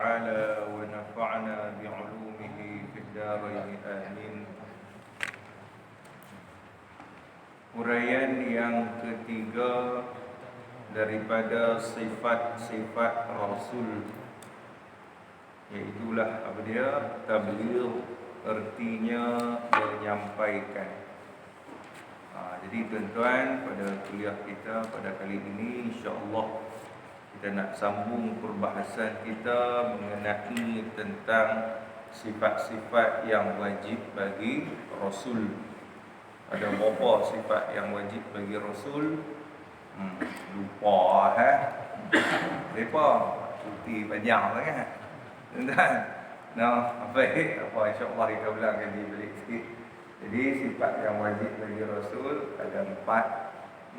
تعالى ونفعنا بعلومه في الدارين آمين. Uraian yang ketiga daripada sifat-sifat Rasul, iaitulah apa dia? Tabligh, artinya menyampaikan. Jadi tuan-tuan, pada kuliah kita pada kali ini insya-Allah kita nak sambung perbahasan kita mengenai tentang sifat-sifat yang wajib bagi Rasul. Ada berapa sifat yang wajib bagi Rasul? Lupa Lepa cuti panjang sangat. Tuan-tuan, baik, insya-Allah kita ulangkan di balik sikit. Jadi sifat yang wajib bagi Rasul ada 4.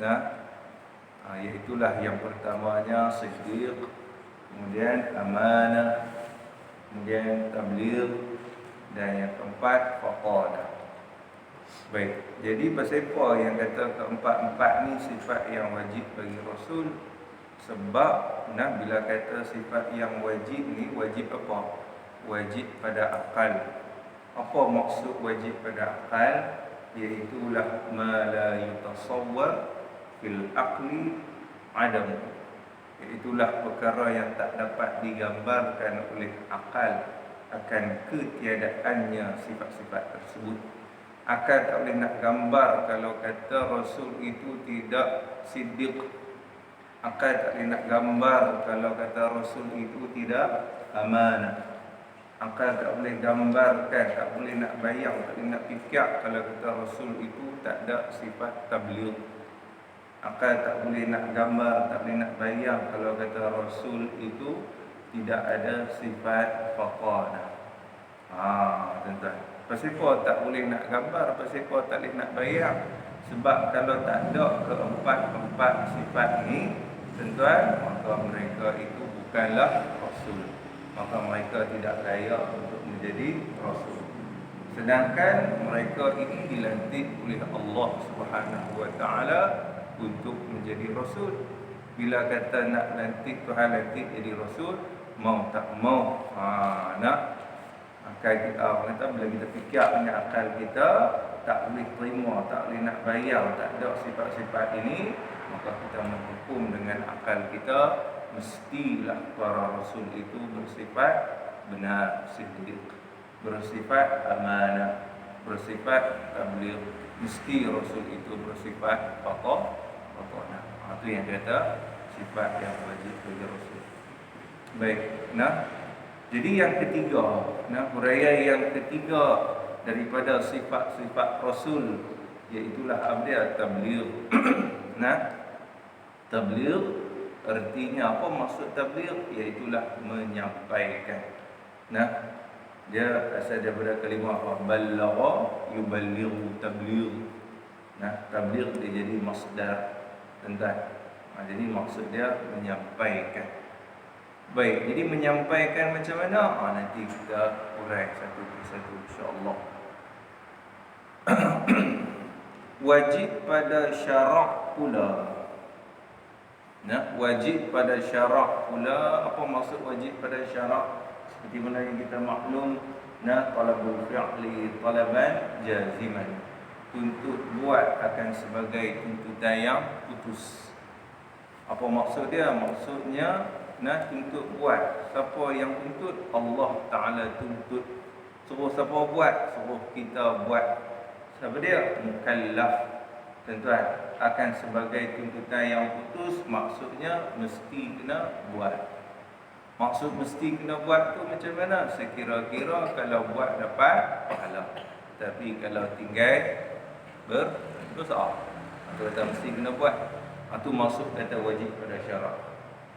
Iaitulah yang pertamanya siddiq, kemudian amanah, kemudian tabligh, dan yang keempat faqadah. Baik, jadi pasal apa yang kata keempat-empat ni sifat yang wajib bagi Rasul? Sebab bila kata sifat yang wajib ni, wajib apa? Wajib pada akal. Apa maksud wajib pada akal? Iaitulah ma la yutasawwar fil aqli adam. Itulah perkara yang tak dapat digambarkan oleh akal akan ketiadaannya sifat-sifat tersebut. Akal tak boleh nak gambar kalau kata Rasul itu tidak siddiq. Akal tak boleh nak gambar kalau kata Rasul itu tidak amanah. Akal tak boleh gambarkan, tak boleh nak bayang, tak boleh nak fikir kalau kata Rasul itu tak ada sifat tabligh. Akal tak boleh nak gambar, tak boleh nak bayang kalau kata Rasul itu tidak ada sifat faqadah. Tuan-tuan, pasal apa tak boleh nak gambar, pasal apa tak boleh nak bayang? Sebab kalau tak ada keempat-empat sifat ni, tuan-tuan, maka mereka itu bukanlah Rasul. Maka mereka tidak layak untuk menjadi Rasul. Sedangkan mereka ini dilantik oleh Allah Subhanahu Wa Taala untuk menjadi Rasul. Bila kata nak lantik, Tuhan lantik jadi Rasul, mau tak mau, nak akal kita, orang kata bila kita fikir dengan akal kita tak boleh terima, tak boleh nak bayang, tak ada sifat-sifat ini, maka kita menghukum dengan akal kita, mestilah para Rasul itu bersifat benar, siddiq, bersifat amanah, bersifat tabligh. Mesti Rasul itu bersifat faqadah. Itu yang kata sifat yang wajib bagi Rasul. Baik, jadi yang ketiga, huraian yang ketiga daripada sifat-sifat Rasul, iaitulah abdia tabligh. Tabligh artinya apa? Maksud tabligh iaitulah menyampaikan. Dia asal daripada kalimah apa? Ballagha yuballighu tabligh. Tabligh dia jadi masdar, tuan-tuan. Jadi maksud dia menyampaikan. Baik, jadi menyampaikan macam mana? Nanti kita urai satu persatu insya-Allah. Wajib pada syarak pula. Wajib pada syarak pula. Apa maksud wajib pada syarak? Seperti mana yang kita maklum, talabul fi'li talaban jaziman. Tuntut buat akan sebagai tuntutan yang putus. Apa maksud dia? Maksudnya tuntut buat. Siapa yang tuntut? Allah Ta'ala tuntut. Suruh siapa buat? Suruh kita buat. Siapa dia? Mukallaf. Tuan-tuan, akan sebagai tuntutan yang putus, maksudnya mesti kena buat. Maksud mesti kena buat tu macam mana? Sekira-kira kalau buat dapat pahala, tapi kalau tinggal berdosa. Atau kata mesti kena buat. Itu maksud kata wajib pada syarak.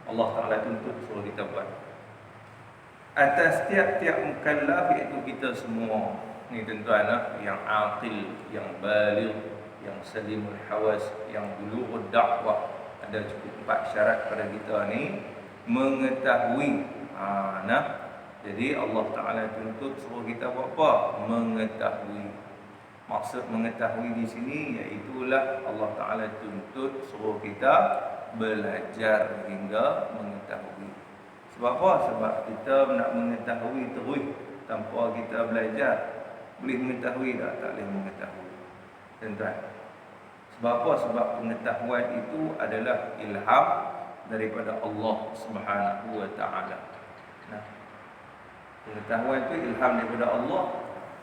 Allah Ta'ala tuntut suruh kita buat. Atas tiap-tiap mukallaf, iaitu kita semua ni tuan-tuan, yang aqil, yang baligh, yang salimul hawas, yang bulughud da'wah. Ada cukup 4 syarat pada kita ni mengetahui. Jadi Allah Ta'ala tuntut suruh kita buat apa? Mengetahui. Maksud mengetahui di sini iaitulah Allah Ta'ala tuntut suruh kita belajar hingga mengetahui. Sebab apa? Sebab kita nak mengetahui terus tanpa kita belajar. Boleh mengetahui tak boleh mengetahui. Tuan-tuan. Sebab apa? Sebab pengetahuan itu adalah ilham daripada Allah Subhanahu wa taala. Nah, pengetahuan itu ilham daripada Allah.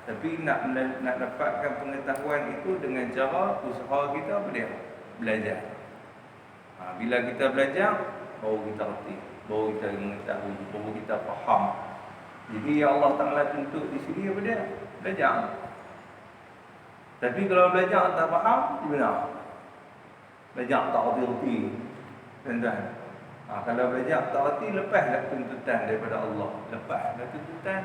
Tapi nak dapatkan pengetahuan itu dengan cara usaha kita apa dia? Belajar. Bila kita belajar, baru kita reti, baru kita mengetahui, baru kita faham. Jadi Allah Ta'ala tuntut di sini apa dia? Belajar. Tapi kalau belajar tak faham, di mana? Belajar tak reti. Tuan-tuan. Kalau belajar tak reti, lepaslah tuntutan daripada Allah. Lepaslah tuntutan.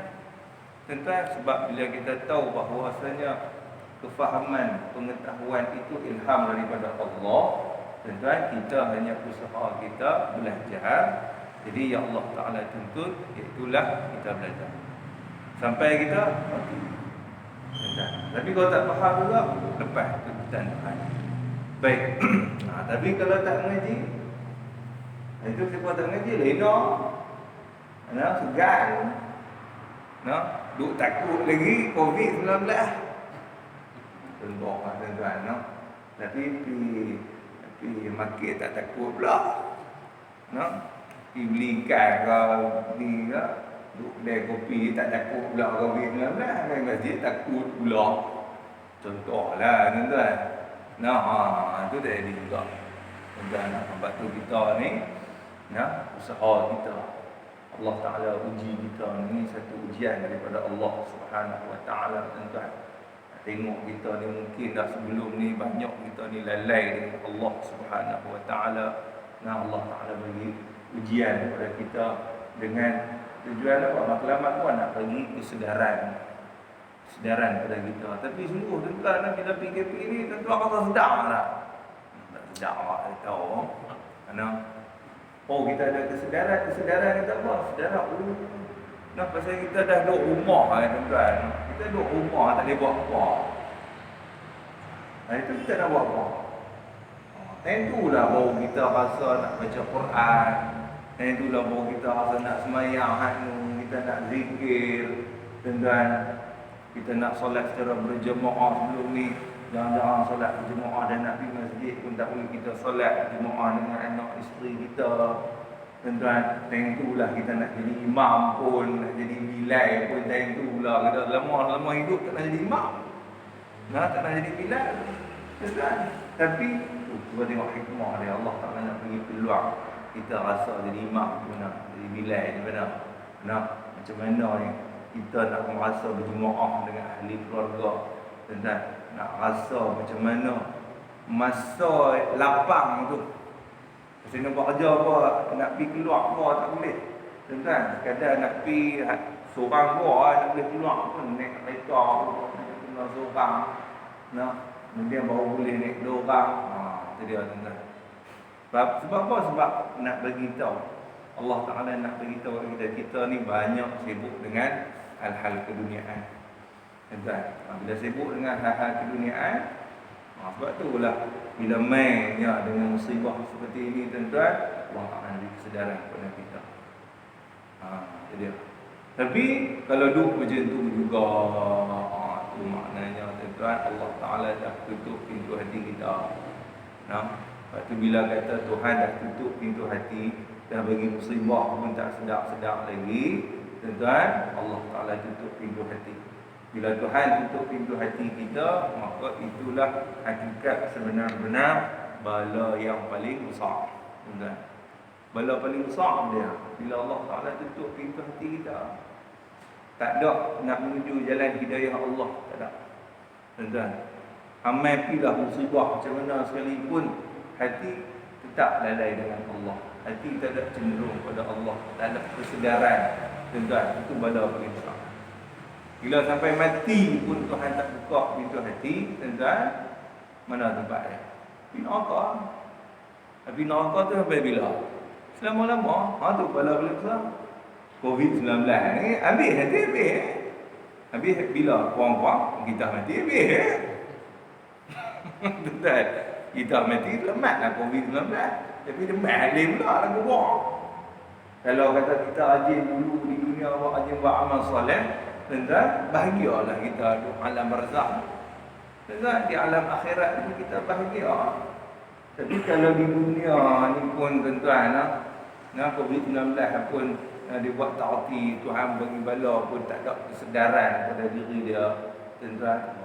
Tuan-tuan, sebab bila kita tahu bahawasanya kefahaman, pengetahuan itu ilham daripada Allah, tuan-tuan, kita hanya usaha kita belajar. Jadi yang Allah Ta'ala tuntut, iaitulah kita belajar sampai kita mati. Tapi kalau tak faham juga, lepas tuntutan Tuhan. Baik. Tapi kalau tak mengaji, itu siapa tak mengaji, lena, segan, duk takut lagi COVID-19. Tuan-tuan, tapi makin tak takut pula. Pergi beli ikan ke, ni ke, duk kedai kopi tak takut pula COVID-19. Main masjid takut pula. Contohlah tuan-tuan. Itu tak jadi juga. Tuan-tuan, nak membantu kita ni, usaha kita. Allah Ta'ala uji kita ni satu ujian daripada Allah Subhanahu wa Ta'ala, tuan-tuan. Tengok kita ni mungkin dah sebelum ni banyak kita ni lalai dengan Allah Subhanahu wa Ta'ala. Allah Ta'ala bagi ujian kepada kita dengan tujuan apa? Matlamat pun nak bagi kesedaran kepada kita. Tapi sungguh tuan-tuan, bila PKP ni tuan-tuan rasa sedap tak? Tak sedap tak tahu. Kita ada kesedaran kita apa? Sedaran pasal kita dah duduk rumah tuan-tuan. Kita duduk rumah tak boleh buat apa. Itu kita nak buat apa? Tentulah baru kita rasa nak baca Quran. Tentulah baru kita rasa nak sembahyang, kita nak zikir. Tuan-tuan, kita nak solat secara berjemaah sebelum ni. Jangan-jangan solat berjemaah dan nak pergi masjid pun tak boleh kita solat berjemaah dengan anak isteri kita. Tuan-tuan, tentulah kita nak jadi imam pun, nak jadi bilal pun, tentulah kita lama hidup tak nak jadi imam. Tak nak jadi bilal. Tuan-tuan, tapi cuba tengok hikmah dia. Allah Ta'ala nak bagi peluang kita rasa jadi imam pun, nak jadi bilal ni benar. Macam mana ni kita nak merasa berjemaah dengan ahli keluarga. Tuan-tuan, nak rasa macam mana masa lapang tu. Pasal nak buat kerja apa, nak pergi keluar apa tak boleh. Tuan-tuan, kadang nak pergi seorang apa, nak boleh keluar pun naik kereta, nak seorang. Kemudian baru boleh naik dua orang. Itu dia tuan-tuan. Sebab apa? Sebab nak bagi tahu. Allah Ta'ala nak bagi tahu kita ni banyak sibuk dengan hal-hal keduniaan. Tuan-tuan, bila sibuk dengan hal-hal keduniaan, sebab itulah bila mainnya dengan musibah seperti ini, tuan-tuan, Allah akan beri kesedaran kepada kita. Itu dia. Tapi kalau duduk macam tu juga, itu maknanya tuan-tuan, Allah Ta'ala dah tutup pintu hati kita. Lepas tu bila kata Tuhan dah tutup pintu hati, dah bagi musibah pun tak sedap-sedap lagi, tuan-tuan, Allah Ta'ala tutup pintu hati. Bila Tuhan tutup pintu hati kita, maka itulah hakikat sebenar-benar bala yang paling besar. Tuan-tuan, bala paling besar dia bila Allah Ta'ala tutup pintu hati kita. Tak ada nak menuju jalan hidayah Allah, tak ada. Tuan-tuan, amai pilah musibah macam mana sekalipun, hati tetap lalai dengan Allah. Hati tak ada cenderung pada Allah, tak ada kesedaran. Tuan-tuan, itu bala paling besar. Bila sampai mati pun Tuhan tak buka pintu hati, tuan-tuan, mana tempat dia? Di neraka. Tapi neraka tu sampai bila? Selama-lama. Tu bala paling besar. COVID-19 ni habis hati habis. Habis bila kurang-kurang kita mati habis. Tuan-tuan, kita mati lematlah COVID-19. Tapi lemat halih pula lah kubur. Kalau kata kita rajin dulu di dunia, rajin buat amal soleh, tuan-tuan, bahagialah kita di alam barzakh. Tuan-tuan, di alam akhirat ni kita bahagia. Tapi kalau di dunia ni pun tuan-tuan, COVID-19 pun dibuat ta'ati, Tuhan bagi bala pun tak ada kesedaran pada diri dia, tuan-tuan.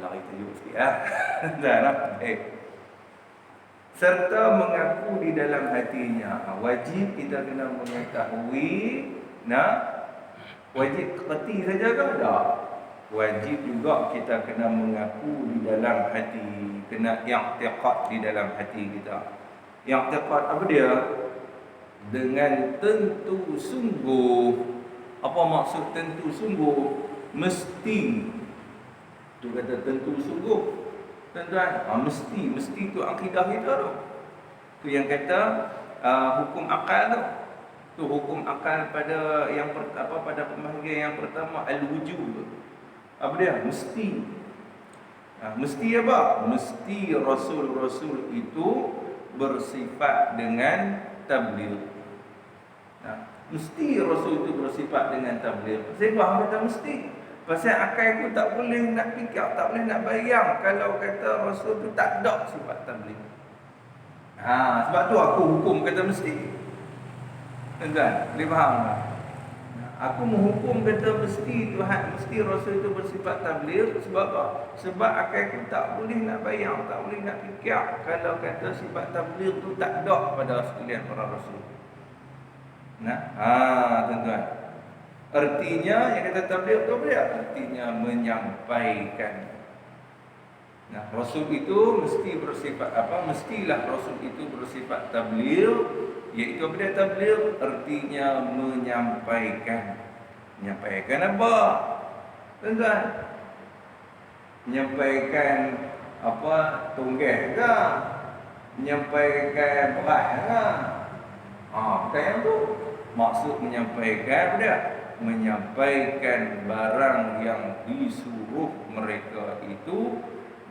Lari tajuk sikit tuan-tuan. Serta mengaku di dalam hatinya. Wajib kita kena mengetahui, wajib kerti saja ke tak? Wajib juga kita kena mengaku di dalam hati, kena i'tiqad di dalam hati kita. I'tiqad apa dia? Dengan tentu sungguh. Apa maksud tentu sungguh? Mesti. Tu kata tentu sungguh. Tuan-tuan, mesti tu akidah kita tu. Tu yang kata hukum akal tu. Tu hukum akal pada yang pada pembahagian yang pertama al-wujub. Apa dia? Mesti. Mesti apa? Mesti rasul-rasul itu bersifat dengan tabligh. Mesti rasul itu bersifat dengan tabligh. Saya faham kata mesti. Pasal akal aku tak boleh nak fikir, tak boleh nak bayang kalau kata rasul tu tak ada sifat tabligh. Sebab tu aku hukum kata mesti. Tuan-tuan, boleh faham tak? Aku menghukum kata mesti Tuhan, mesti rasul itu bersifat tabligh sebab apa? Sebab akal aku tak boleh nak bayang, tak boleh nak fikir kalau kata sifat tabligh tu tak ada pada sekalian para rasul. Tuan-tuan. Artinya yang kata tabligh tu apa dia? Artinya menyampaikan. Rasul itu mesti bersifat apa? Mestilah rasul itu bersifat tabligh, iaitu apa dia tabligh? Artinya menyampaikan. Menyampaikan apa? Tuan-tuan. Menyampaikan apa? Tunggah ke? Menyampaikan berat ke? Bukan yang tu. Maksud menyampaikan apa dia? Menyampaikan barang yang disuruh mereka itu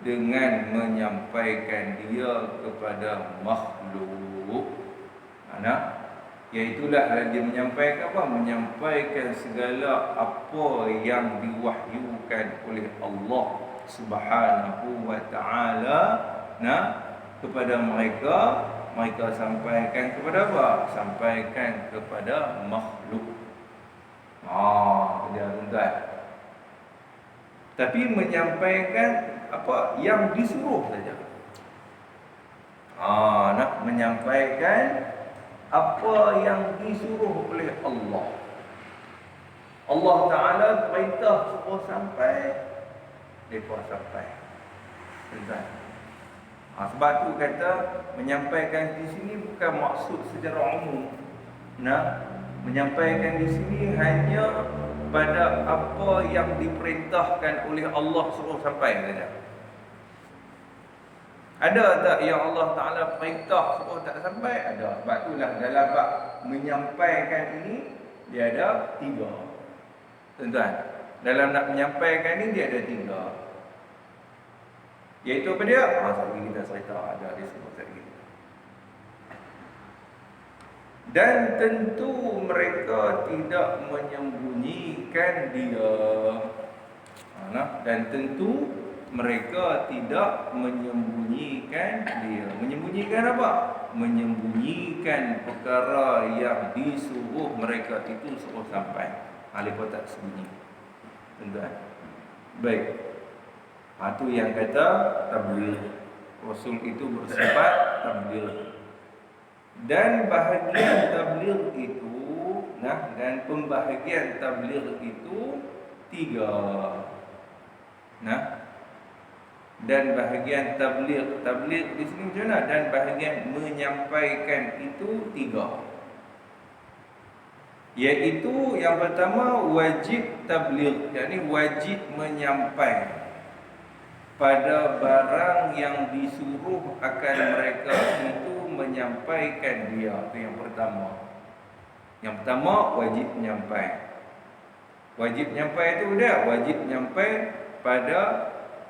dengan menyampaikan dia kepada makhluk. Iaitulah dia menyampaikan apa? Menyampaikan segala apa yang diwahyukan oleh Allah Subhanahu wa taala kepada mereka. Mereka sampaikan kepada apa? Sampaikan kepada makhluk. Dia tuan-tuan. Tapi menyampaikan apa yang disuruh saja. Nak menyampaikan apa yang disuruh oleh Allah. Allah Ta'ala perintah suruh sampai, mereka sampai. Tuan-tuan. Sebab tu kata menyampaikan di sini bukan maksud secara umum. Menyampaikan di sini hanya pada apa yang diperintahkan oleh Allah suruh sampai saja. Ada tak yang Allah Ta'ala perintah suruh tak sampai? Ada. Sebab itulah dalam bab menyampaikan ini dia ada 3. Tuan-tuan, dalam nak menyampaikan ini dia ada 3. Iaitu apa dia? Sekali kita cerita ada di sebut lagi. Dan tentu mereka tidak menyembunyikan dia. Dan tentu mereka tidak menyembunyikan dia. Menyembunyikan apa? Menyembunyikan perkara yang disuruh mereka itu suruh sampai. Mereka tak sembunyi. Tuan-tuan. Baik. Itu yang kata tabligh. Rasul itu bersifat tabligh. Dan bahagian tabligh itu, dan pembahagian tabligh itu 3. Dan bahagian tabligh di sini macam mana? Dan bahagian menyampaikan itu 3. Iaitu yang pertama wajib tabligh, yakni wajib menyampaikan pada barang yang disuruh akan mereka itu menyampaikan dia. Itu yang pertama. Yang pertama wajib menyampai. Wajib menyampai itu dia wajib menyampai pada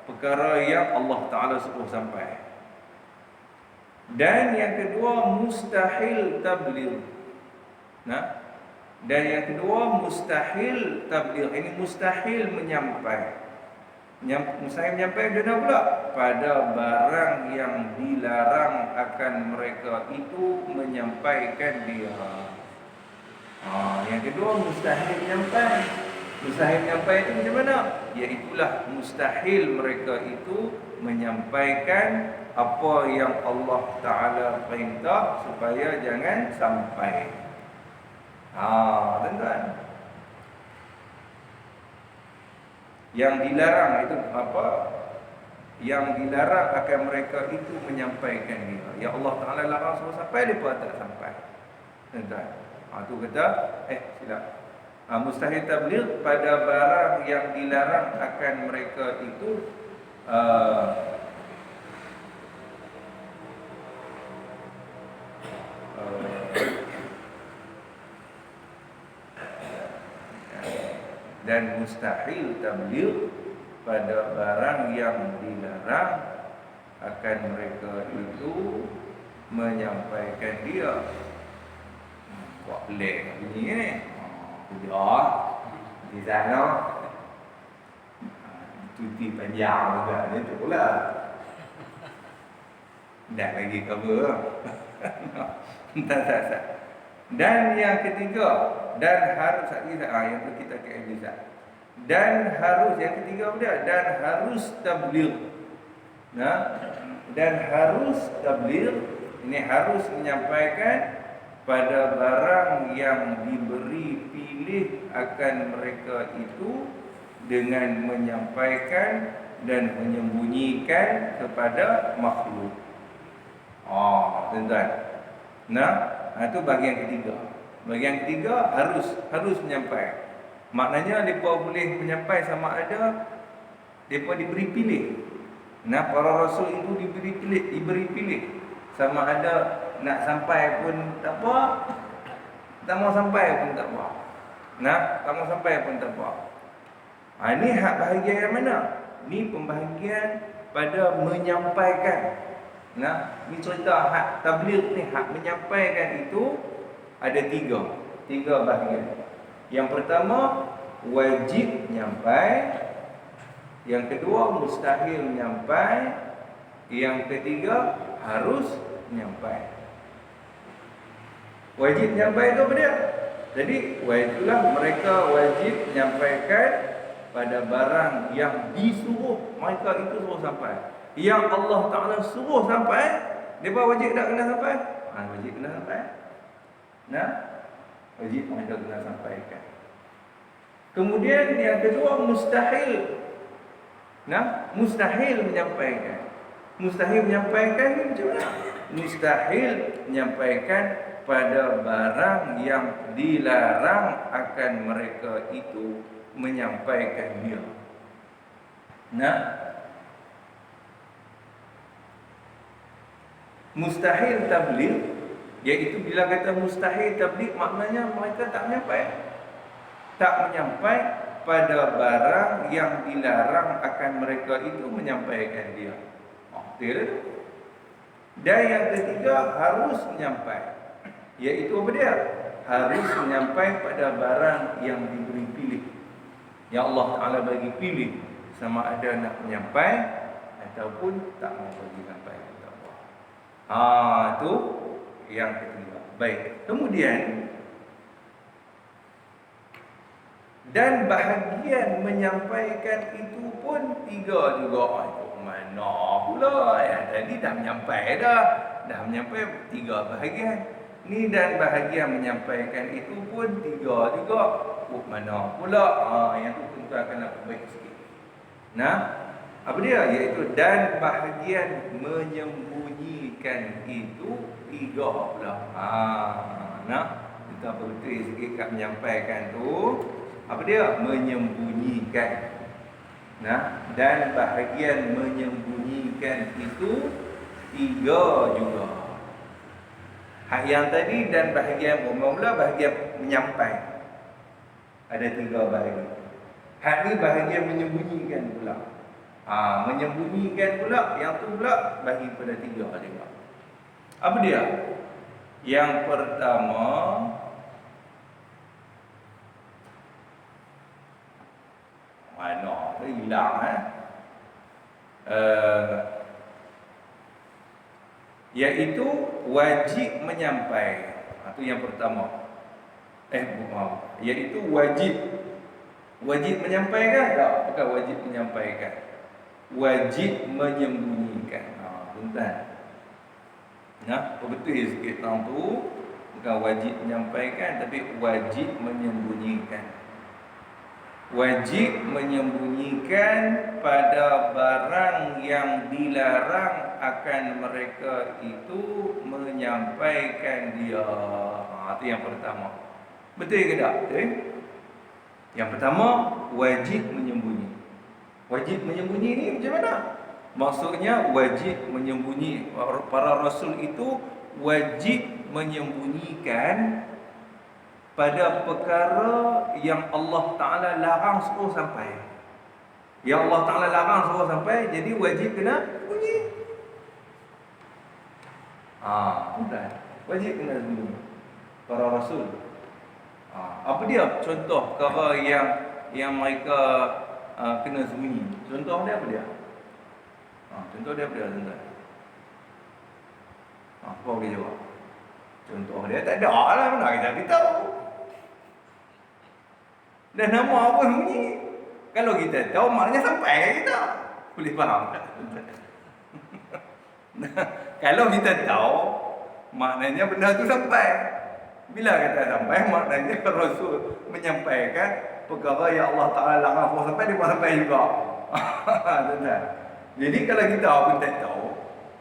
perkara yang Allah Ta'ala suruh sampai. Dan yang kedua mustahil tabligh. Nah, dan yang kedua mustahil tabligh. Ini mustahil menyampai. Mustahil menyampai dia pula pada barang yang dilarang akan mereka itu menyampaikan dia. Yang kedua mustahil menyampai. Mustahil menyampai itu macam mana? Iaitulah mustahil mereka itu menyampaikan apa yang Allah Ta'ala perintah supaya jangan sampai. Tuan-tuan, yang dilarang itu apa? Yang dilarang akan mereka itu menyampaikan dia. Ya Allah Ta'ala larang semua sampai, mereka tak sampai. Tuan-tuan, tu kata silap. Mustahil tabligh pada barang yang dilarang akan mereka itu dan mustahil tabligh pada barang yang dilarang akan mereka itu menyampaikan dia. Buat pelik bunyi ni. Sudah di sana cuti panjang juga ni tu pula. Dah lagi cover. Tak. Dan yang ketiga, dan harus yang tu kita ke Elisa. Dan harus yang ketiga dia, dan harus tabligh. Dan harus tabligh, ini harus menyampaikan pada barang yang diberi pilih akan mereka itu dengan menyampaikan dan menyembunyikan kepada makhluk. Tuan-tuan. Itu bahagian ketiga. Bahagian ketiga harus menyampaikan. Maknanya mereka boleh menyampaikan sama ada mereka diberi pilih. Para rasul itu diberi pilih. Sama ada nak sampai pun tak apa, tak mau sampai pun tak apa. Tak mau sampai pun tak apa. Ini hak bahagian yang mana? Ini pembahagian pada menyampaikan. Ini cerita hak tabligh ni, hak menyampaikan itu ada tiga bahagian. Yang pertama wajib nyampai, yang kedua mustahil nyampai, yang ketiga harus nyampai. Wajib nyampai itu apa dia? Jadi itulah mereka wajib menyampaikan pada barang yang disuruh mereka itu suruh sampai. Yang Allah Ta'ala suruh sampai, mereka wajib tak kena sampai? Wajib kena sampai. Wajib mereka kena sampaikan. Kemudian yang kedua mustahil. Mustahil menyampaikan. Mustahil menyampaikan ni macam mana? Mustahil menyampaikan pada barang yang dilarang akan mereka itu menyampaikan dia. Mustahil tabligh, iaitu bila kata mustahil tabligh maknanya mereka tak menyampai pada barang yang dilarang akan mereka itu menyampaikan dia. Dan yang ketiga harus menyampai, iaitu apa dia? Harus menyampai pada barang yang diberi pilih. Yang Allah Ta'ala bagi pilih sama ada nak menyampai ataupun tak mau bagi sampai. Itu yang ketiga. Baik. Kemudian dan bahagian menyampaikan itu pun tiga juga. Mana pula yang tadi dah menyampai dah menyampai tiga bahagian. Ni dan bahagian menyampaikan itu pun tiga juga. Mana pula? Yang tu pun akan nak baik sikit. Apa dia? Iaitu dan bahagian menyembunyikan itu tiga pula. Kita berhenti sikit kat menyampaikan tu. Apa dia? Menyembunyikan. Dan bahagian menyembunyikan itu tiga juga. Hak yang tadi dan bahagian mula bahagian menyampai. Ada tiga bahagian. Hak ni bahagian menyembunyikan pula. Menyembunyikan pula, yang tu pula bagi pada tiga juga. Apa dia? Yang pertama, mana hilang iaitu wajib menyampaikan. Itu yang pertama. Iaitu wajib menyampaikan tak? Bukan wajib menyampaikan. Wajib menyembunyikan. Tuan-tuan. Betul sikit tang tu. Bukan wajib menyampaikan tapi wajib menyembunyikan. Wajib menyembunyikan pada barang yang dilarang akan mereka itu menyampaikan dia. Itu yang pertama. Betul ke tak? Betul? Yang pertama, wajib menyembunyi. Wajib menyembunyi ni macam mana? Maksudnya wajib menyembunyi. Para rasul itu wajib menyembunyikan pada perkara yang Allah Ta'ala larang suruh sampai. Yang Allah Ta'ala larang suruh sampai, jadi wajib kena bunyi. Bukan. Wajib kena bunyi. Para rasul. Apa dia contoh perkara yang mereka kena sembunyi? Contoh dia apa dia? Contoh dia apa dia, tuan-tuan? Apa boleh jawab? Contoh dia tak ada lah, mana kita beritahu. Dan nama apa sembunyi? Kalau kita tahu, maknanya sampai kita. Boleh faham tak? Kalau kita tahu, maknanya benda tu sampai. Bila kata sampai, maknanya Rasul menyampaikan perkara yang Allah Ta'ala larang sampai, dia pun sampai juga. Jadi kalau kita pun tak tahu,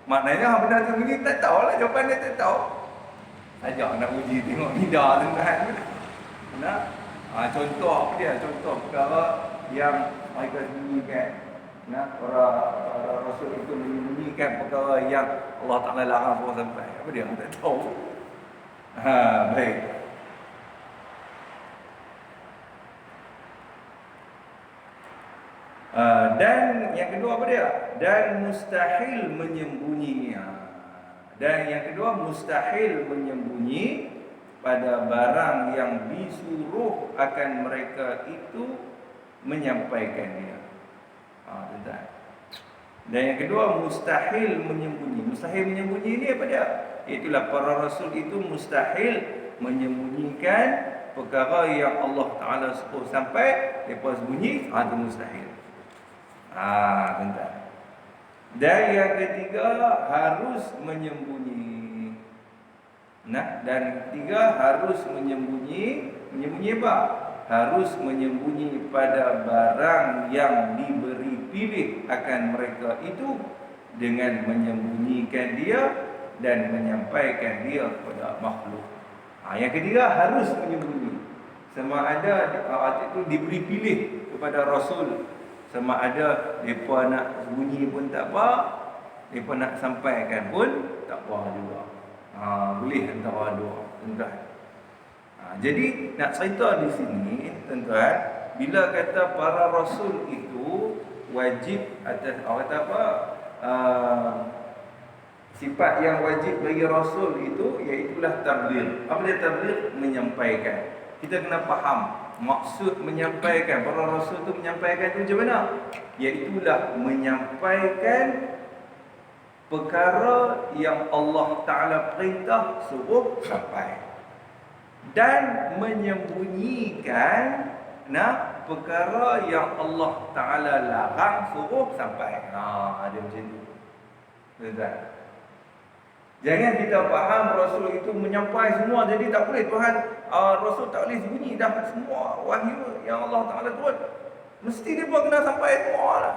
maknanya benda tu sembunyi tak tahu lah, jawapan dia tak tahu. Ajak nak uji tengok lidah tuan-tuan. Contoh apa dia? Contoh perkara yang mereka sembunyikan. Para Rasul itu menyembunyikan perkara yang Allah Ta'ala larang sampai. Apa dia? Tak tahu. Baik. Dan yang kedua apa dia? Dan mustahil menyembunyi. Dan yang kedua, mustahil menyembunyi pada barang yang disuruh akan mereka itu menyampaikan dia. Dan yang kedua, mustahil menyembunyi. Mustahil menyembunyi ini apa dia? Itulah para rasul itu mustahil menyembunyikan perkara yang Allah Ta'ala suruh sampai, lepas bunyi, itu mustahil. Tuan-tuan. Dan yang ketiga, harus menyembunyi. Dan ketiga, harus menyembunyi. Menyembunyi apa? Harus menyembunyi pada barang yang diberi pilih akan mereka itu, dengan menyembunyikan dia dan menyampaikan dia kepada makhluk. Yang ketiga, harus menyembunyi. Sama ada itu diberi pilih kepada Rasul, sama ada mereka nak sembunyi pun tak apa, mereka nak sampaikan pun tak apa juga. Boleh antara dua, tuan-tuan. Jadi nak cerita di sini, tuan-tuan, bila kata para rasul itu wajib atas kata apa? Sifat yang wajib bagi rasul itu iaitulah tabligh. Apa dia tabligh? Menyampaikan. Kita kena faham maksud menyampaikan. Para rasul itu menyampaikan itu macam mana? Iaitulah menyampaikan perkara yang Allah Ta'ala perintah suruh sampai, dan menyembunyikan perkara yang Allah Ta'ala larang suruh sampai. Dia macam tu. Tuan-tuan, jangan kita faham Rasul itu menyampai semua, jadi tak boleh Tuhan, Rasul tak boleh sembunyi dah semua wahyu yang Allah Ta'ala turun. Mesti dia pun kena sampai semua lah.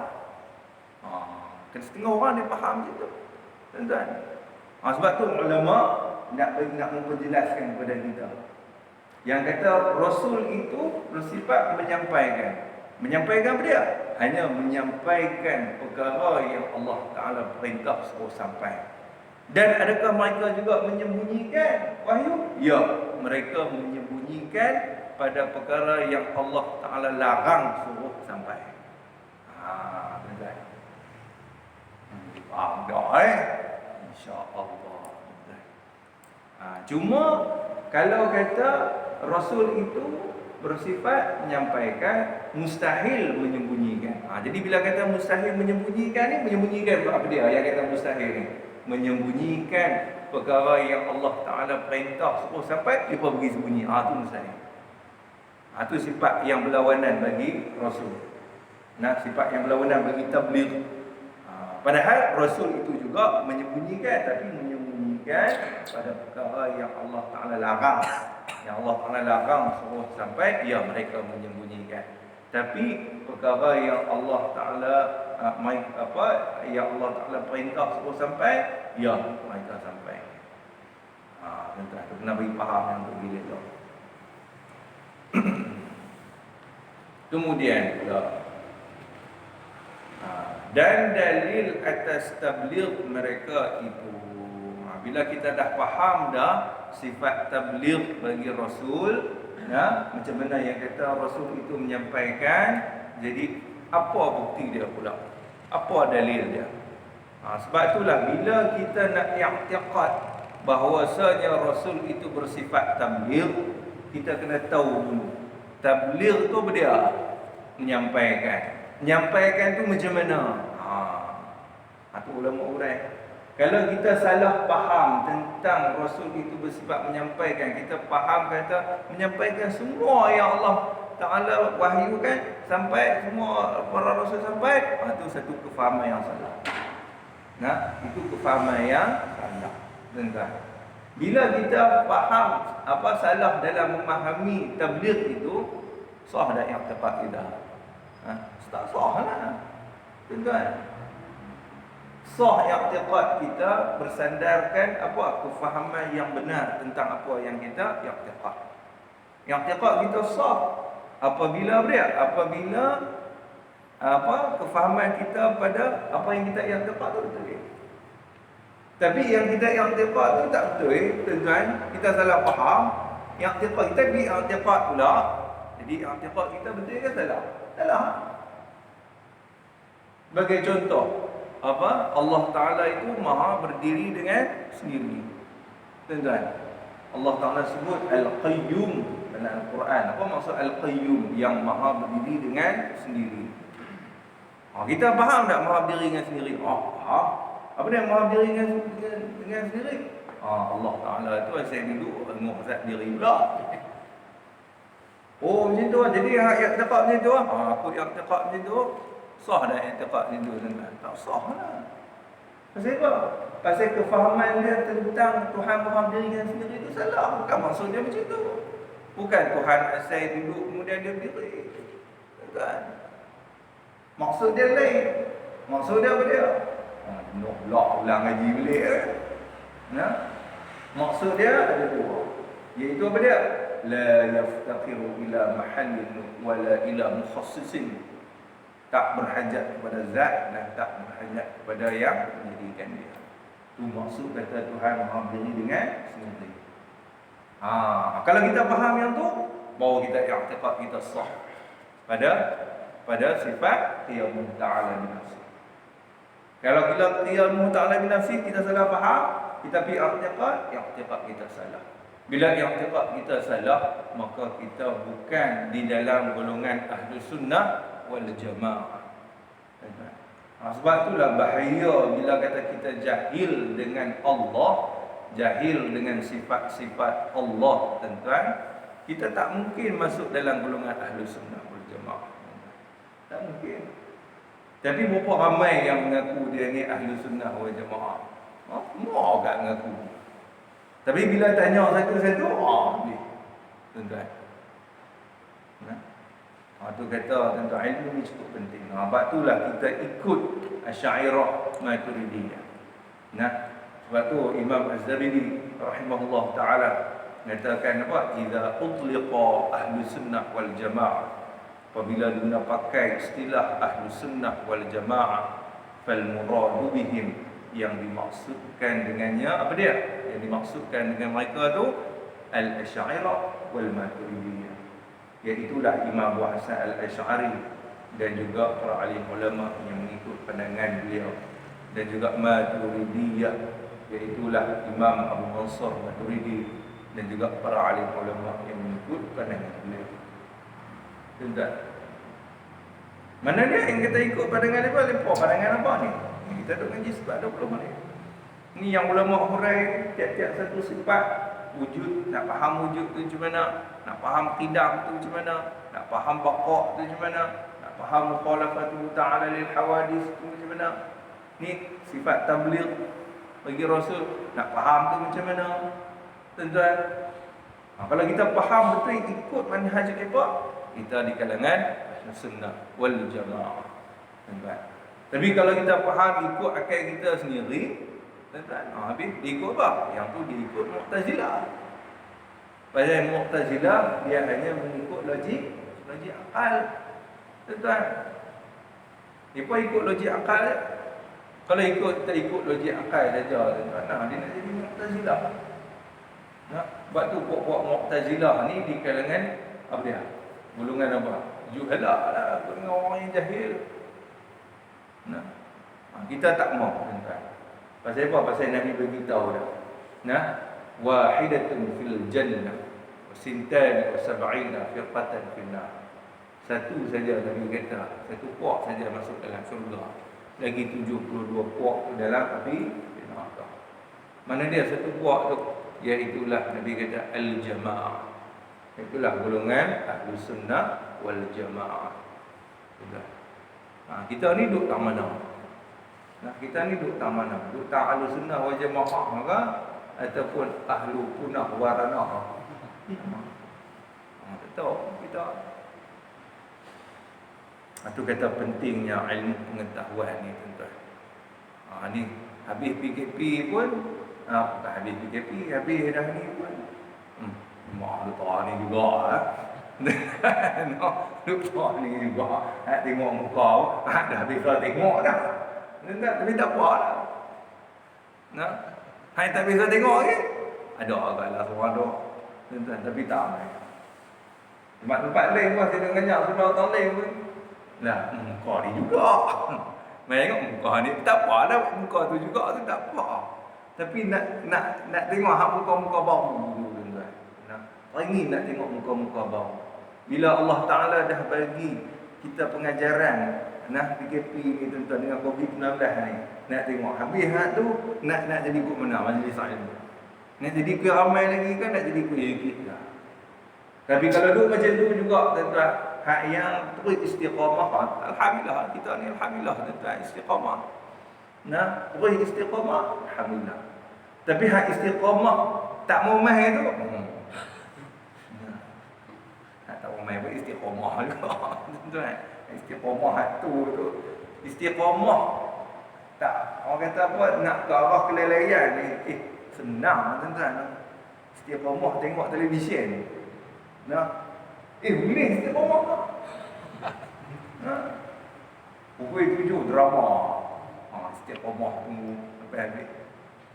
Kan setengah orang dia faham macam tu, tuan-tuan. Sebab tu ulama nak memperjelaskan kepada kita yang kata Rasul itu bersifat menyampaikan. Menyampaikan apa dia? Hanya menyampaikan perkara yang Allah Ta'ala perintah suruh sampai. Dan adakah mereka juga menyembunyikan wahyu? Ya, mereka menyembunyikan pada perkara yang Allah Ta'ala larang suruh sampai. Tuan-tuan, faham tak? InsyaAllah. Cuma kalau kata Rasul itu bersifat menyampaikan, mustahil menyembunyikan. Jadi bila kata mustahil menyembunyikan ni, menyembunyikan apa dia? Yang kata mustahil ni menyembunyikan perkara yang Allah Ta'ala perintah suruh sampai, dia pergi sembunyi. Itu mustahil. Itu sifat yang berlawanan bagi Rasul. Sifat yang berlawanan bagi tabligh. Padahal Rasul itu juga menyembunyikan, tapi menyembunyikan pada perkara yang Allah Ta'ala larang. Yang Allah Ta'ala larang suruh sampai, ya mereka menyembunyikan. Tapi perkara yang Allah Ta'ala yang Allah Ta'ala perintah suruh sampai, ya mereka sampai. Tuan-tuan, kena beri faham yang begini tu. Kemudian pula, dan dalil atas tabligh mereka itu, bila kita dah faham dah sifat tabligh bagi Rasul, macam mana yang kata Rasul itu menyampaikan, jadi apa bukti dia pula, apa dalil dia? Sebab itulah bila kita nak i'tiqad bahawasanya Rasul itu bersifat tabligh, kita kena tahu dulu tabligh tu apa dia? Menyampaikan tu macam mana? Itu ulama urai. Kalau kita salah faham tentang Rasul itu bersifat menyampaikan, kita faham kata menyampaikan semua yang Allah Ta'ala wahyukan sampai, semua para Rasul sampai, itu satu kefahaman yang salah. Itu kefahaman yang salah. Tuan-tuan, bila kita faham apa salah dalam memahami tabligh itu, sah dah i'tiqad kita? Tak sah lah. Tuan-tuan, sah i'tiqad kita bersandarkan apa? Kefahaman yang benar tentang apa yang kita i'tiqad. I'tiqad kita sah apabila apabila kefahaman kita pada apa yang kita i'tiqad tu betul. Tapi yang kita i'tiqad tu tak betul, tuan-tuan, kita salah faham. I'tiqad kita i'tiqad pula. Jadi i'tiqad kita betul ke salah? Salah. Sebagai contoh, Allah Ta'ala itu maha berdiri dengan sendiri. Tuan-tuan, Allah Ta'ala sebut Al-Qayyum dalam Al-Quran. Apa maksud Al-Qayyum? Yang maha berdiri dengan sendiri. Kita faham tak maha berdiri dengan sendiri? Apa dia maha berdiri dengan sendiri? Allah Ta'ala itu asyik duduk, menguasai diri pula. Macam tu. Jadi yang i'tiqad macam tu. Aku i'tiqad macam tu. Sah dah i'tiqad macam tu, tuan-tuan? Tak sah lah. Pasal apa? Pasal kefahaman dia tentang Tuhan maha berdiri dengan sendiri itu salah. Bukan maksud dia macam tu. Bukan Tuhan asal duduk kemudian dia berdiri. Tuan-tuan, maksud dia lain. Maksud dia apa dia? Nak pula ulang ngaji balik maksud dia ada dua. Iaitu apa dia? La yaftaqiru ila mahallin wala ila mukhassisin. Tak berhajat kepada zat dan tak berhajat kepada yang menjadikan dia. Itu maksud kata Tuhan maha berdiri dengan sendiri. Kalau kita faham yang tu, baru kita i'tiqad kita sah pada sifat qiyamul ta'ala bi nafsi. Kalau kita qiyamul ta'ala bi nafsi kita salah faham, kita pergi i'tiqad kita salah. Bila i'tiqad kita salah, maka kita bukan di dalam golongan ahli sunnah wal jamaah. Sebab itulah bahaya bila kata kita jahil dengan Allah, jahil dengan sifat-sifat Allah, tuan-tuan. Kita tak mungkin masuk dalam golongan ahli sunnah wal jamaah. Tak mungkin. Tapi berapa ramai yang mengaku dia ni ahli sunnah wal jamaah? Semua agak mengaku. Tapi bila tanya satu-satu, tuan-tuan. Itu kata tuan-tuan, ilmu ni cukup penting. Sebab itulah kita ikut Asy'ariyah Maturidiyah. Sebab tu Imam Az-Zabidi rahimahullah ta'ala mengatakan apa? Idza utliqa ahlu sunnah wal jamaah, apabila guna pakai istilah ahlu sunnah wal jamaah, fal muradu bihim, yang dimaksudkan dengannya apa dia? Yang dimaksudkan dengan mereka tu al-Asy'ariyah wal Maturidiyah. Iaitulah Imam Abu Hasan Al-Asy'ari dan juga para alim ulama yang mengikut pandangan beliau, dan juga Maturidiyah Iaitulah Imam Abu Mansur Maturidi dan juga para alim ulama yang mengikut pandangan beliau. Tuan-tuan, mana dia yang kita ikut pandangan dia? Lepas pandangan apa ni? Kita duduk ngaji sebab 20 menit. Ni yang ulama hurai tiap-tiap satu sifat wujud, nak faham wujud tu macam mana, nak faham qidam tu macam mana, nak faham baqa tu macam mana, nak faham mukhalafatu ta'ala lil hawadis tu macam mana. Ni sifat tabligh bagi Rasul, nak faham tu macam mana. Tuan-tuan, kalau kita faham betul ikut manhaj kita, kita di kalangan sunnah wal jamaah. Tuan-tuan, tapi kalau kita faham ikut akal kita sendiri, tuan-tuan, habis diikut apa? Yang tu diikut Mu'tazilah. Pasal Mu'tazilah dia hanya mengikut logik akal. Tuan-tuan, dia pun ikut logik akal. Kalau kita ikut logik akal saja, tuan-tuan, dia nak jadi Mu'tazilah. Nah, sebab tu puak-puak Mu'tazilah ni di kalangan apa dia? Golongan apa? Juhala lah, golongan orang yang jahil. Nah, kita tak mau, tuan-tuan. Pasal apa? Pasal Nabi beritahu dah. Nah, wahidatun fil jannah wa sintan wa sab'ina firqatan fil nar. Satu saja Nabi kata, satu puak saja masuk dalam syurga. Lagi 72 puak tu dalam api neraka. Mana dia satu puak tu? Iaitulah Nabi kata al-jamaah. Itulah golongan Ahlus Sunnah wal Jamaah. Kita ni duduk tak mana? Nah, kita ni duduk tak mana? Duduk tak Ahlus Sunnah wal Jamaah maka ataupun ahlu punah waranah. Tak tahu kita. Itu kata pentingnya ilmu pengetahuan ni, tuan-tuan. Ni habis PKP pun, bukan habis PKP, habis dah ni pun. Mak lupa ni juga. Lupa ni juga. Tengok muka, dah habis dah tengok dah. Tapi tak apa lah. Tak bisa tengok ke? Ada agaklah seorang tu. Tuan-tuan, tapi tak main. Tempat lain pun saya dengar sudah tahun lain pun. Lah, muka ni juga. Main tengok muka ni. Tak apa lah, muka tu juga tu tak apa. Tapi nak tengok hak muka-muka baru dulu, tuan-tuan. Ingin nak tengok muka-muka baru. Bila Allah Ta'ala dah bagi kita pengajaran PKP ni, tuan-tuan, dengan COVID-19 ni, nak tengok habis hak tu nak jadi ikut mana majlis ilmu. Nak jadi ke ramai lagi kan, nak jadi ke sedikit lah. Tapi kalau duduk macam tu juga, tuan-tuan, hak yang terus istiqamah, alhamdulillah kita ni, alhamdulillah tuan-tuan, istiqamah. Terus istiqamah, alhamdulillah. Tapi hak istiqamah tak mau main tu, tak mau main pun istiqamah juga, tuan-tuan. Istiqamah tu istiqamah tak, orang kata apa, nak ke arah kelalaian ni senang, tuan-tuan. Istiqamah tengok televisyen. Boleh istiqamah tak? Pukul 7 drama. Istiqamah tunggu sampai habis.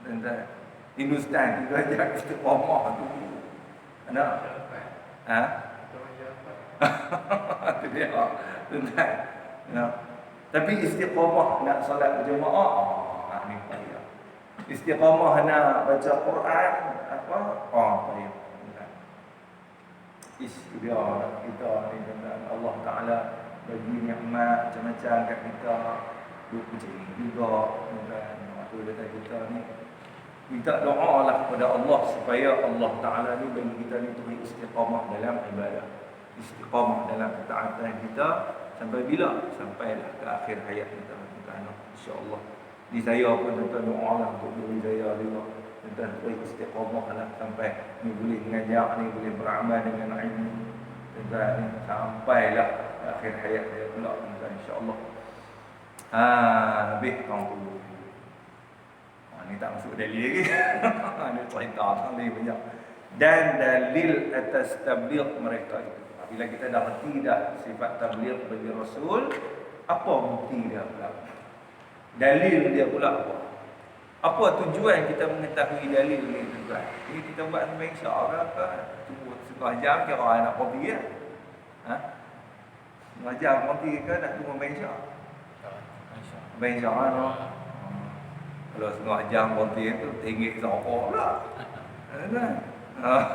Tuan-tuan, Hindustan juga ajak istiqamah tunggu. Itu dia, tuan-tuan. Tapi istiqamah nak solat berjemaah, ni payah. Istiqamah nak baca Quran, payah. Itu dia kita ni, tuan-tuan. Allah Ta'ala bagi nikmat macam-macam kat kita. Duk berjaya juga, tuan-tuan. Waktu kata kita ni, minta doa lah kepada Allah supaya Allah Ta'ala ni bagi kita ni terus istiqamah dalam ibadah, istiqamah dalam ketaatan kita. Sampai bila? Sampailah ke akhir hayat kita, tuan-tuan. InsyaAllah. Di saya pun, tuan-tuan, doa lah untuk diri saya juga. Tuan-tuan, terus istiqamah lah sampai ni boleh mengajar, ni boleh beramal dengan ilmu, tuan-tuan. Sampailah ke akhir hayat saya pula, tuan-tuan, insyaAllah. Habis tahun dulu. Ni tak masuk dalil lagi. Ni cerita lagi banyak. Dan dalil atas tabligh mereka itu. Bila kita dah reti dah sifat tabligh bagi Rasul, apa bukti dia pula? Dalil dia pula apa? Apa tujuan kita mengetahui dalil ni, tuan-tuan? Ini kita buat sampai insya-Allah ke? Tunggu setengah jam kira nak kopi ya? Setengah jam kopi ke nak tunggu sampai insya-Allah? Sampai insya-Allah. Kalau setengah jam berhenti tu tinggi sokok pula. Kan? Ah.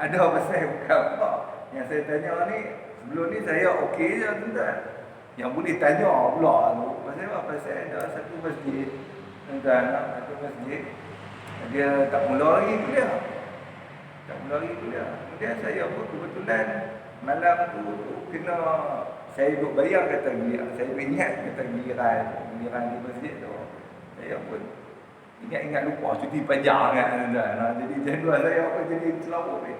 Ada pasal bukan apa. Yang saya tanya ni, sebelum ni saya okey je tuan. Yang boleh tanya pula tu. Pasal apa? Pasal ada satu masjid. Tuan, satu masjid. Dia tak mula lagi kuliah. Tak mula lagi kuliah. Kemudian saya pun kebetulan malam tu kena, saya duk bayang kata giliran, saya ingat kata giliran di masjid tu. Saya pun ingat lupa cuti panjang kan tuan. Jadi jadual saya apa jadi selawat ni.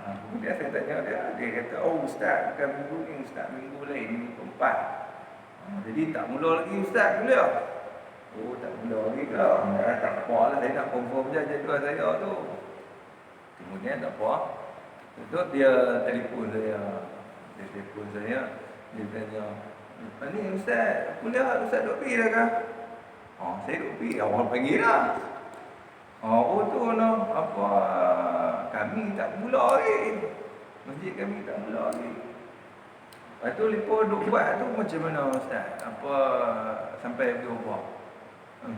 Kemudian saya tanya dia kata, oh ustaz bukan minggu ni, ustaz minggu lain, minggu keempat. Jadi tak mula lagi ustaz kuliah. Oh tak mula lagi ke? Tak apa lah, saya nak confirm je jadual saya tu. Kemudian tak apa, tutup dia telefon saya. Dia telefon saya, dia tanya, ni ustaz kuliah, ustaz duk pergi dah kah? Saya duk pergi, awak panggil lah. Oh tu no, apa kami tak mula lagi. Masjid kami tak mula lagi. Lepas tu lepas duk buat tu macam mana ustaz? Apa sampai ke apa?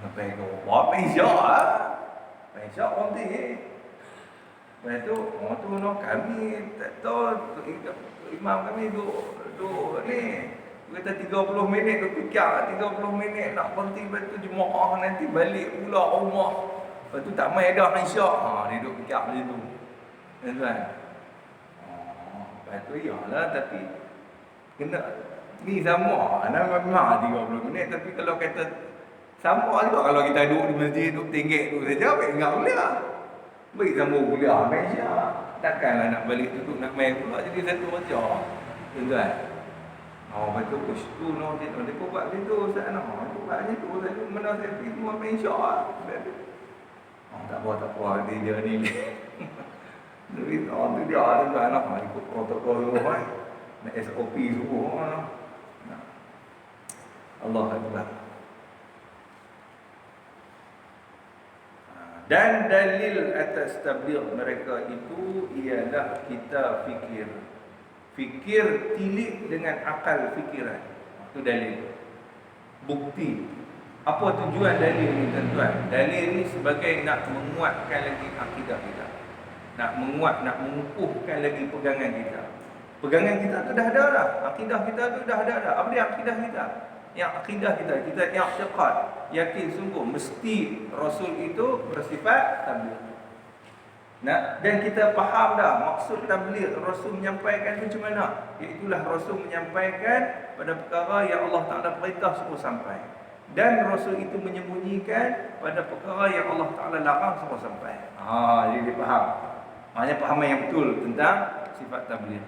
Sampai ke apa? Isyak ah. Isyak nanti. Lepas tu, tu no kami tak tahu imam kami duk ni. Dia kata 30 minit tu fikir, 30 minit nak berhenti, lepas tu jemaah nanti balik pula rumah. Lepas tu tak main dah Isyak. Dia duduk fikir macam tu. Tuan. Lepas tu yalah, tapi kena ni sama. Memang 30 minit, tapi kalau kata sama juga kalau kita duduk di masjid, duduk tinggik tu saja, baik ingat kuliah. Baik sambung kuliah main Isyak. Takkanlah nak balik duduk nak main pula jadi satu macam. Tuan. Lepas tu push tu no, dia buat macam tu ustaz no. Dia buat macam tu, saya mana saya pergi semua main Isyak lah. Tak apa, dia ni. Jadi tu dia ada tuan lah, ikut protokol semua nak SOP semua. Allah Akbar. Dan dalil atas tabligh mereka itu ialah kita fikir tilik dengan akal fikiran. Itu dalil. Bukti. Apa tujuan dalil ni tuan-tuan? Dalil ni sebagai nak menguatkan lagi akidah kita. Nak mengukuhkan lagi pegangan kita. Pegangan kita tu dah ada dah. Akidah kita tu dah ada dah. Apa dia akidah kita? Yang akidah kita i'tiqad, yakin sungguh mesti Rasul itu bersifat tabligh. Dan kita faham dah maksud tabligh Rasul menyampaikan itu macam mana? Iaitulah Rasul menyampaikan pada perkara yang Allah Ta'ala perintah suruh sampai. Dan Rasul itu menyembunyikan pada perkara yang Allah Ta'ala larang suruh sampai. Jadi dia faham. Maknanya pahaman yang betul tentang sifat tabligh.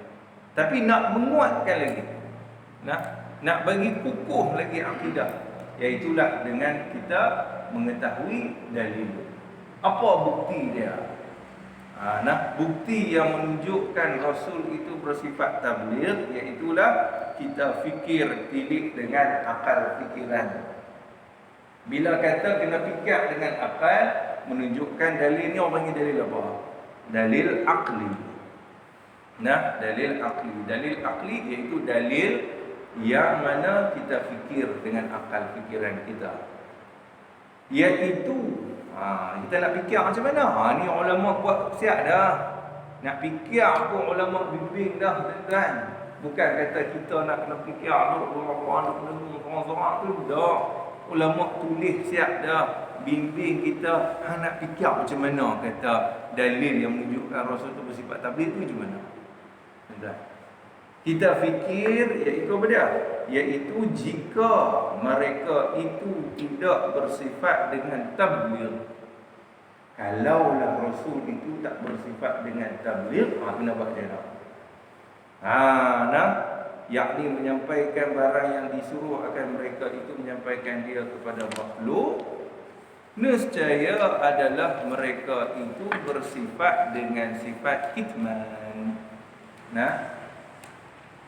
Tapi nak menguatkan lagi, nak bagi kukuh lagi akidah, iaitulah dengan kita mengetahui dalil. Apa bukti dia? Bukti yang menunjukkan Rasul itu bersifat tabligh, iaitulah kita fikir tilik dengan akal fikiran. Bila kata kena fikir dengan akal, menunjukkan dalil ni orang panggil dalil apa? Dalil akli. Dalil akli. Dalil akli iaitu dalil yang mana kita fikir dengan akal fikiran kita. Iaitu kita nak fikir macam mana? Ni ulama buat siap dah. Nak fikir pun ulama bimbing dah tuan-tuan. Bukan kata kita nak kena fikir orang tu dah. Ulama tulis siap dah, bimbing kita nak fikir macam mana kata dalil yang menunjukkan Rasul itu bersifat tabligh itu macam mana. Tuan-tuan. Kita fikir iaitu apa dia? Iaitu jika mereka itu tidak bersifat dengan tabligh. Kalaulah Rasul itu tak bersifat dengan tabligh, kena buat dia dah. Yakni menyampaikan barang yang disuruh akan mereka itu menyampaikan dia kepada makhluk, nescaya adalah mereka itu bersifat dengan sifat kitman.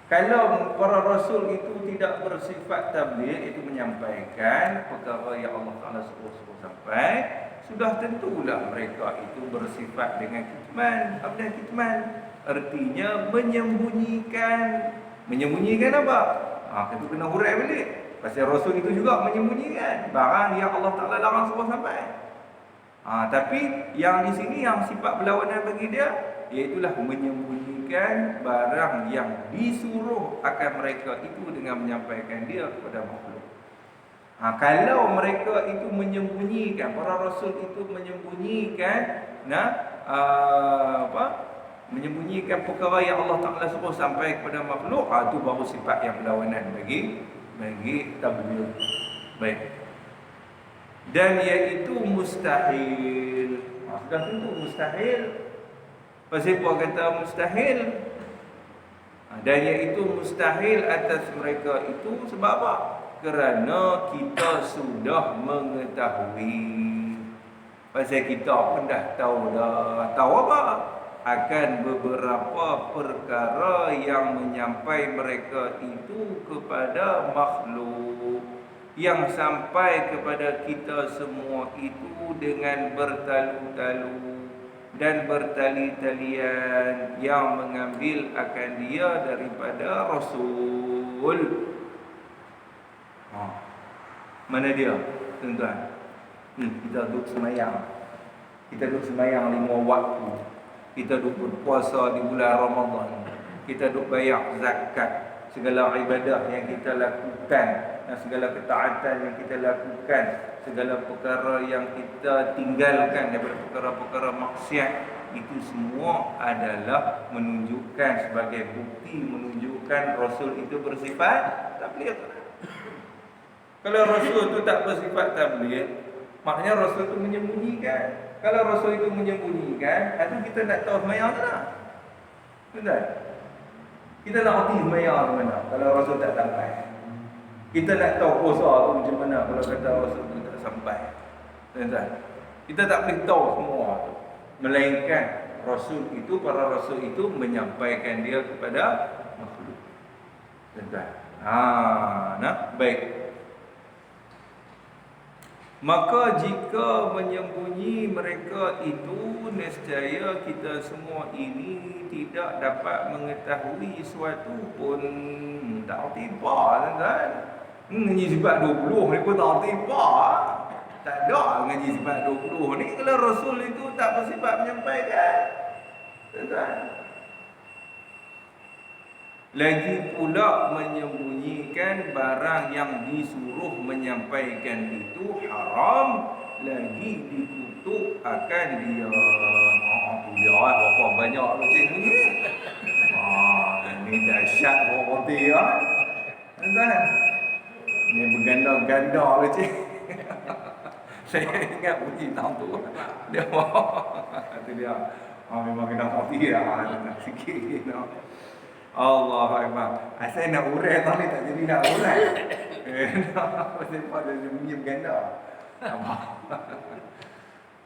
Kalau para Rasul itu tidak bersifat tabligh, itu menyampaikan perkara yang Allah Ta'ala suruh sampai, sudah tentulah mereka itu bersifat dengan kitman. Apa dia kitman? Artinya menyembunyikan. Menyembunyikan apa? Itu kena hurai balik. Pasal Rasul itu juga menyembunyikan barang yang Allah Ta'ala larang suruh sampai. Tapi yang di sini yang sifat berlawanan bagi dia, iaitulah menyembunyikan barang yang disuruh akan mereka itu dengan menyampaikan dia kepada makhluk. Kalau mereka itu menyembunyikan, para Rasul itu menyembunyikan, menyembunyikan perkara yang Allah Ta'ala suruh sampai kepada makhluk, itu baru sifat yang berlawanan bagi tabligh. Baik. Dan iaitu mustahil. Sudah tentu mustahil. Pasal apa kata mustahil? Dan iaitu mustahil atas mereka itu sebab apa? Kerana kita sudah mengetahui. Pasal kita pun dah tahu dah. Tahu apa? Akan beberapa perkara yang menyampai mereka itu kepada makhluk, yang sampai kepada kita semua itu dengan bertalu-talu dan bertali-talian yang mengambil akan dia daripada Rasul. Mana dia, tuan-tuan? Kita duduk semayang. Kita duduk semayang 5 waktu. Kita duduk berpuasa di bulan Ramadan. Kita duduk bayar zakat. Segala ibadah yang kita lakukan, dan segala ketaatan yang kita lakukan, segala perkara yang kita tinggalkan daripada perkara-perkara maksiat, itu semua adalah menunjukkan sebagai bukti, menunjukkan Rasul itu bersifat tabligh. Kalau Rasul itu tak bersifat tabligh, maknanya Rasul itu menyembunyikan. Kalau Rasul itu menyembunyikan, itu kita nak tahu semayang ke tak? Betul? Kita nak reti semayang ke mana kalau Rasul tak sampai? Kita nak tahu puasa tu macam mana kalau kata Rasul tu tak sampai? Betul? Kita tak boleh tahu semua tu. Melainkan Rasul itu, para Rasul itu menyampaikan dia kepada makhluk. Betul? Baik. Maka jika menyembunyi mereka itu, nescaya kita semua ini tidak dapat mengetahui suatu pun. Tak tiba, tuan-tuan. Ngaji sifat 20 ni pun tak tiba. Tak ada ngaji sifat 20 ni kalau Rasul itu tak bersifat menyampaikan. Tuan-tuan. Lagi pula menyembunyikan barang yang disuruh menyampaikan itu haram, lagi dikutuk akan dia. Dia berapa banyak macam ni. Ini dahsyat berapa dia. Tuan-tuan. Ini berganda-ganda macam. Saya ingat bunyi tahun tu. Dia itu dia. Memang kena mati lah. Sikit. Allahu Akbar. Asal nak urai tadi tak jadi nak urai. Pasal pada bunyi berganda.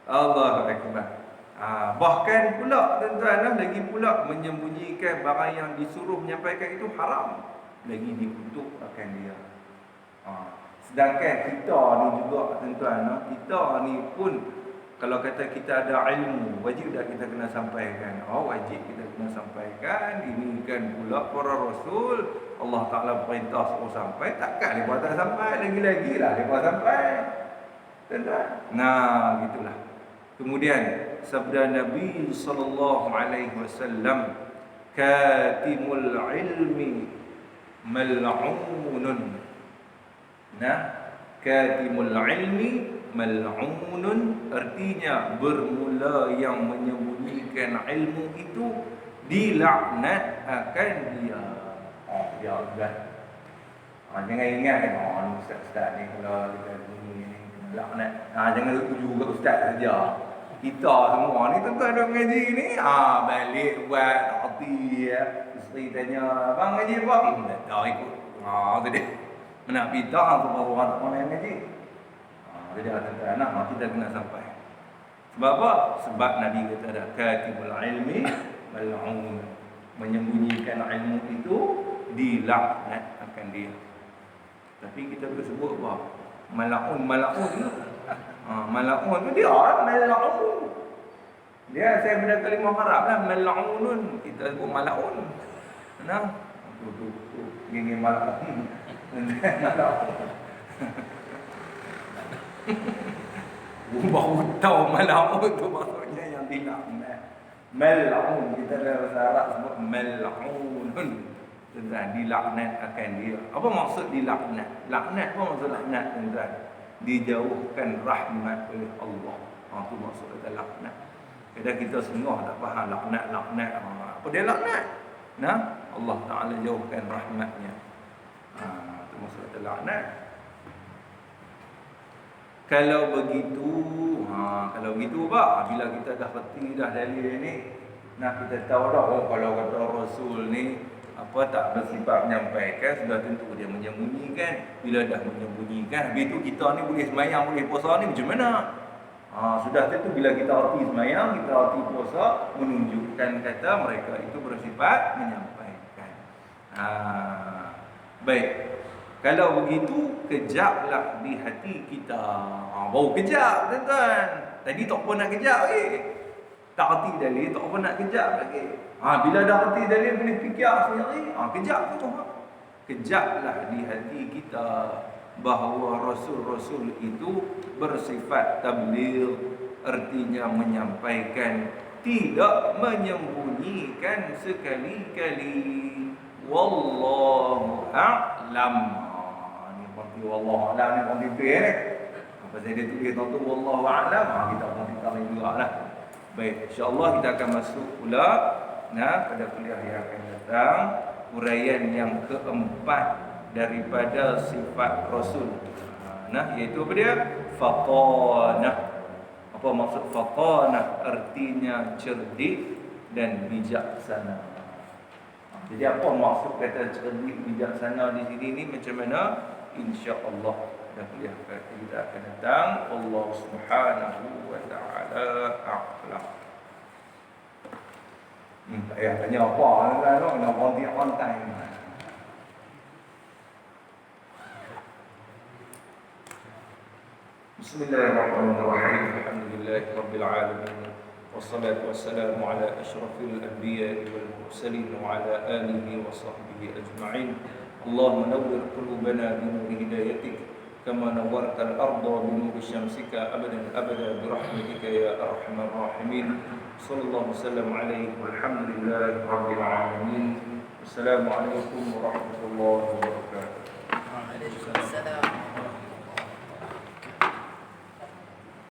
Allahu Akbar. Bahkan pula tuan-tuan, lagi pula menyembunyikan barang yang disuruh menyampaikan itu haram, lagi dikutuk akan dia. Sedangkan kita ni juga tuan-tuan, kita ni pun kalau kata kita ada ilmu, wajib dah kita kena sampaikan. Wajib kita kena sampaikan. Ini kan pula para Rasul, Allah Ta'ala perintah suruh sampai, takkan mereka tak sampai, lagi-lagi lah mereka sampai. Tuan-tuan. Gitulah. Kemudian sabda Nabi sallallahu alaihi wasallam, katimul ilmi mal'unun. Katimul ilmi mal'unun, artinya bermula yang menyembunyikan ilmu itu dilaknat akan dia. Dia kan. Jangan ingat kan, ustaz-ustaz ni kalau kita ni laknat. Jangan tuju kat ustaz saja. Kita semua ni tentu ada mengaji ni. Balik buat hati ya. Isteri tanya, "Abang ngaji apa?" Tak tahu ikut. Tu dia. Nak bidah apa orang tak mana ngaji. Jadi anak kita kena sampai. Sebab apa? Sebab Nabi kata dah, katibul ilmi mal'un. Menyembunyikan ilmu itu dilaknat akan dia. Tapi kita boleh sebut apa? Mal'un. Mal'un tu dia mal'un. Dia saya benda kalimah Arab lah, mal'unun. Kita sebut mal'un. tu gini malam. Baru tahu malam tu maksudnya yang dilaknat. Mal'un, kita dalam bahasa Arab sebut mal'un. Tuan-tuan, dilaknat akan dia. Apa maksud dilaknat? Laknat apa maksud laknat, tuan-tuan? Dijauhkan rahmat oleh Allah. Itu maksud kata laknat. Kadang kita semua tak faham laknat. Apa dia laknat? Nah, Allah Ta'ala jauhkan rahmatnya. Itu maksud kata laknat. Kalau begitu apa? Bila kita dah reti dah dalil ni, nak kita tahu dah, kalau kata Rasul ni apa tak bersifat menyampaikan, sudah tentu dia menyembunyikan. Bila dah menyembunyikan, habis tu kita ni boleh semayang, boleh puasa ni macam mana? Sudah tentu bila kita reti semayang, kita reti puasa, menunjukkan kata mereka itu bersifat menyampaikan. Baik. Kalau begitu, kejaplah di hati kita. Baru kejap, tuan-tuan. Tadi tak pernah kejap lagi. Tak reti dalil, tak pernah kejap lagi. Bila dah reti dalil, boleh fikir sendiri. Kejap tu. Kejaplah di hati kita bahawa Rasul-Rasul itu bersifat tabligh. Artinya menyampaikan, tidak menyembunyikan sekali-kali. Wallahu a'lam. Wallahu a'lam ni orang tipu ni. Apa saya dia tulis tu wallahu a'lam, kita pun tahu jugalah. Baik, insya-Allah kita akan masuk pula pada kuliah yang akan datang, uraian yang keempat daripada sifat Rasul. Iaitu apa dia? Faqanah. Apa maksud faqanah? Artinya cerdik dan bijaksana. Jadi apa maksud kata cerdik bijaksana di sini ni macam mana? Insya-Allah dah kuliah kita akan datang. Allah Subhanahu wa taala a'lam. Tak payah tanya apa kan, nak berhenti on time. Bismillahirrahmanirrahim. Alhamdulillahirabbil alamin. والصلاة والسلام على أشرف الأنبياء والمرسلين وعلى آله وصحبه أجمعين. اللهم نور قلوبنا بنور هدايتك كما نورت الأرض بنور شمسك أبدا أبدا برحمتك يا أرحم الراحمين. صلى الله وسلم عليه والحمد لله رب العالمين. السلام عليكم ورحمة الله وبركاته. وعليكم السلام.